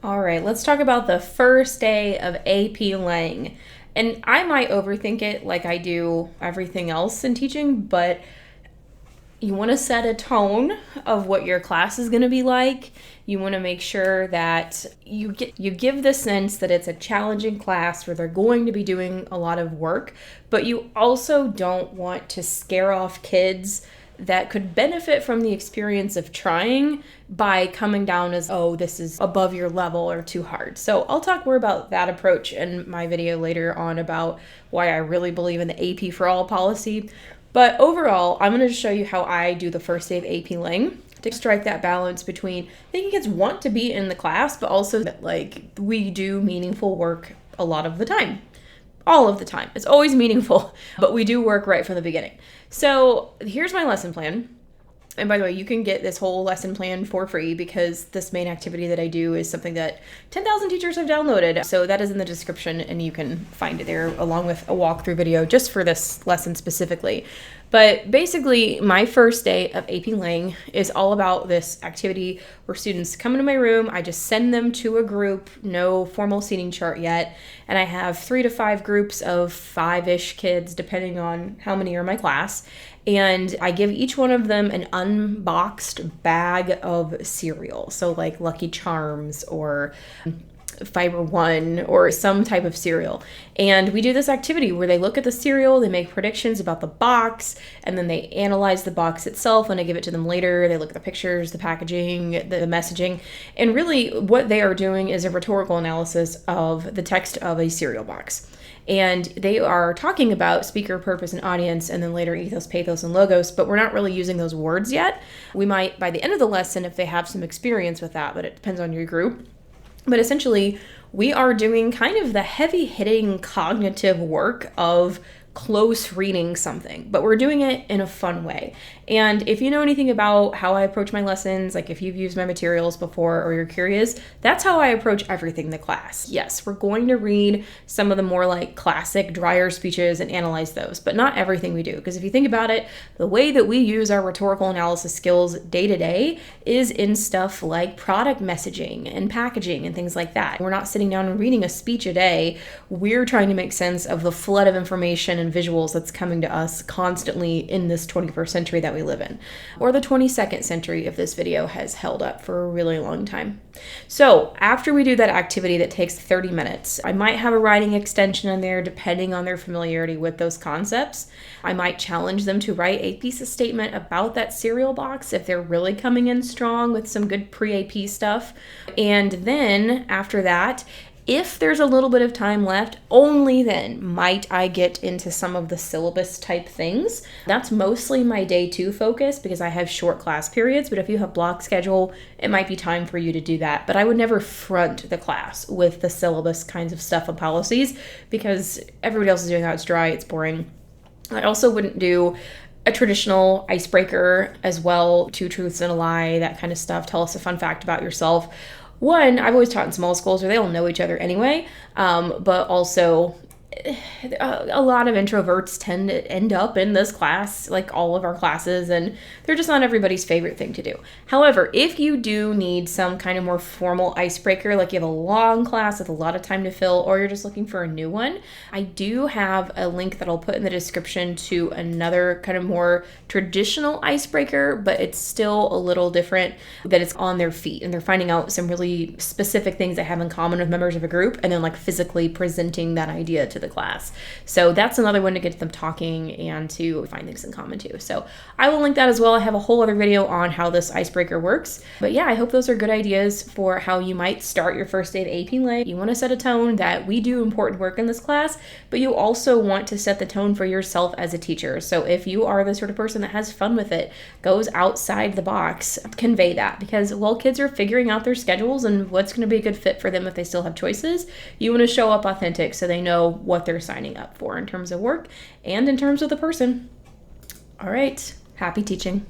All right, let's talk about the first day of AP Lang. And I might overthink it like I do everything else in teaching, but you want to set a tone of what your class is going to be like. You want to make sure that you give the sense that it's a challenging class where they're going to be doing a lot of work, but you also don't want to scare off kids that could benefit from the experience of trying by coming down as, oh, this is above your level or too hard. So I'll talk more about that approach in my video later on about why I really believe in the AP for all policy. But overall, I'm going to show you how I do the first day of AP Lang to strike that balance between making kids want to be in the class, but also that we do meaningful work a lot of the time. All of the time. It's always meaningful, but we do work right from the beginning. So here's my lesson plan. And by the way, you can get this whole lesson plan for free because this main activity that I do is something that 10,000 teachers have downloaded. So that is in the description and you can find it there along with a walkthrough video just for this lesson specifically. But basically, my first day of AP Lang is all about this activity where students come into my room. I just send them to a group, no formal seating chart yet. And I have 3 to 5 groups of 5-ish kids, depending on how many are in my class. And I give each one of them an unboxed bag of cereal. So like Lucky Charms or Fiber One or some type of cereal. And we do this activity where they look at the cereal, they make predictions about the box, and then they analyze the box itself. When I give it to them later, they look at the pictures, the packaging, the messaging. And really what they are doing is a rhetorical analysis of the text of a cereal box. And they are talking about speaker, purpose, and audience, and then later ethos, pathos, and logos, but we're not really using those words yet. We might by the end of the lesson if they have some experience with that, but it depends on your group. But essentially, we are doing kind of the heavy-hitting cognitive work of close reading something, but we're doing it in a fun way. And if you know anything about how I approach my lessons, like if you've used my materials before or you're curious, that's how I approach everything in the class. Yes, we're going to read some of the more like classic drier speeches and analyze those, but not everything we do. Because if you think about it, the way that we use our rhetorical analysis skills day to day is in stuff like product messaging and packaging and things like that. We're not sitting down and reading a speech a day. We're trying to make sense of the flood of information and visuals that's coming to us constantly in this 21st century that we live in, or the 22nd century if this video has held up for a really long time. So after we do that activity that takes 30 minutes, I might have a writing extension in there depending on their familiarity with those concepts. I might challenge them to write a thesis statement about that cereal box if they're really coming in strong with some good pre-AP stuff. And then after that, if there's a little bit of time left, only then might I get into some of the syllabus type things. That's mostly my day 2 focus because I have short class periods, but if you have block schedule, it might be time for you to do that. But I would never front the class with the syllabus kinds of stuff and policies because everybody else is doing that. It's dry, it's boring. I also wouldn't do a traditional icebreaker as well, 2 truths and a lie, that kind of stuff. Tell us a fun fact about yourself. One, I've always taught in small schools where they all know each other anyway, but also a lot of introverts tend to end up in this class, like all of our classes, and they're just not everybody's favorite thing to do. However, if you do need some kind of more formal icebreaker, like you have a long class with a lot of time to fill, or you're just looking for a new one, I do have a link that I'll put in the description to another kind of more traditional icebreaker, but it's still a little different, that it's on their feet and they're finding out some really specific things they have in common with members of a group and then like physically presenting that idea to the class. So that's another one to get them talking and to find things in common too. So I will link that as well. I have a whole other video on how this icebreaker works. But yeah, I hope those are good ideas for how you might start your first day of AP Lang. You want to set a tone that we do important work in this class, but you also want to set the tone for yourself as a teacher. So if you are the sort of person that has fun with it, goes outside the box, convey that, because while kids are figuring out their schedules and what's going to be a good fit for them if they still have choices, you want to show up authentic so they know what they're signing up for in terms of work and in terms of the person. All right, happy teaching.